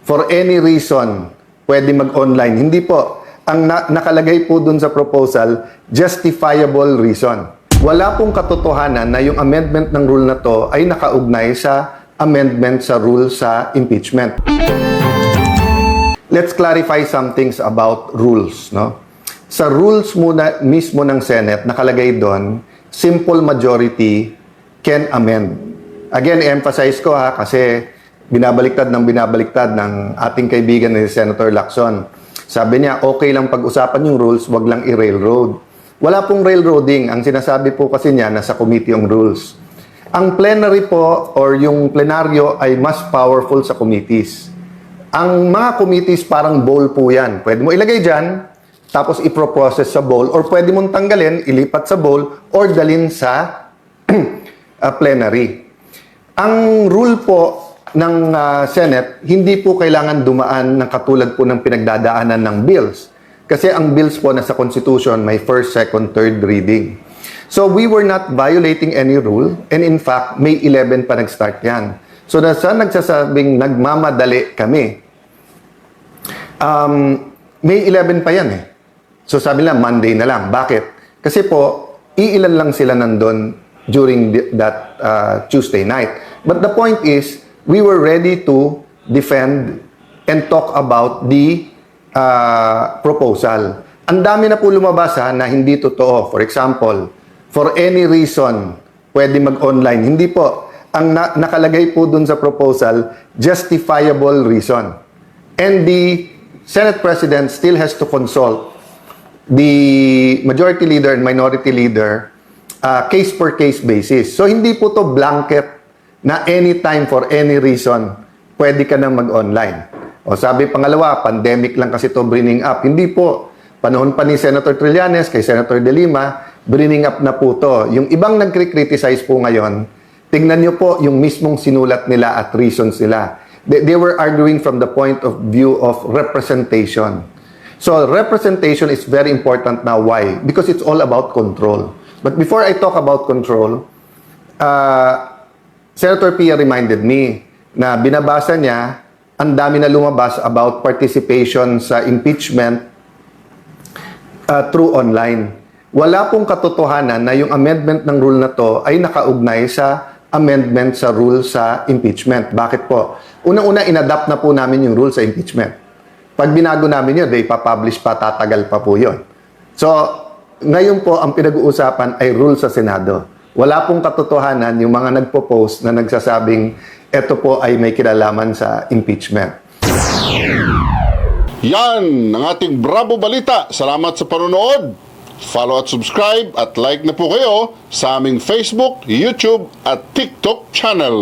for any reason, pwede mag-online. Hindi po. Ang nakalagay po dun sa proposal, justifiable reason. Wala pong katotohanan na yung amendment ng rule na to ay nakaugnay sa amendment sa rule sa impeachment. Let's clarify some things about rules, no? Sa rules muna mismo ng Senate, nakalagay doon, simple majority can amend. Again, emphasize ko kasi binabaliktad ng ating kaibigan ni Senator Lacson. Sabi niya, okay lang pag-usapan yung rules, wag lang i-railroad. Wala pong railroading. Ang sinasabi po kasi niya, nasa committee yung rules. Ang plenary po, or yung plenaryo, ay mas powerful sa committees. Ang mga committees parang bowl po yan. Pwede mo ilagay dyan, tapos i-process sa bowl, or pwede mong tanggalin, ilipat sa bowl, or dalin sa plenary. Ang rule po ng Senate, hindi po kailangan dumaan ng katulad po ng pinagdadaanan ng bills. Kasi ang bills po nasa Constitution may first, second, third reading. So we were not violating any rule, and in fact, May 11 pa nag-start yan. So nasa nagsasabing nagmamadali kami, May 11 pa yan eh. So sabi nila, Monday na lang. Bakit? Kasi po, iilan lang sila nandun during that Tuesday night. But the point is, we were ready to defend and talk about the proposal. Ang dami na po lumabas na hindi totoo. For example, for any reason, pwede mag-online. Hindi po. Ang nakalagay po dun sa proposal, justifiable reason. And the Senate President still has to consult the Majority Leader and Minority Leader case-per-case basis. So, hindi po to blanket na anytime for any reason, pwede ka na mag-online. O sabi pangalawa, pandemic lang kasi to bringing up. Hindi po. Panahon pa ni Senator Trillanes, kay Senator De Lima, bringing up na po to. Yung ibang nagkri-criticize po ngayon, tignan nyo po yung mismong sinulat nila at reasons nila. They were arguing from the point of view of representation. So, representation is very important now. Why? Because it's all about control. But before I talk about control, Senator Pia reminded me na binabasa niya, ang dami na lumabas about participation sa impeachment through online. Wala pong katotohanan na yung amendment ng rule na to ay nakaugnay sa amendment sa rule sa impeachment. Bakit po? Unang-una, inadapt na po namin yung rule sa impeachment. Pag binago namin yun, ipapublish pa, tatagal pa po yun. So, ngayon po, ang pinag-uusapan ay rule sa Senado. Wala pong katotohanan yung mga nagpo-post na nagsasabing ito po ay may kinalaman sa impeachment. Yan ang ating Bravo Balita. Salamat sa panonood. Follow at subscribe at like na po kayo sa aming Facebook, YouTube at TikTok channel.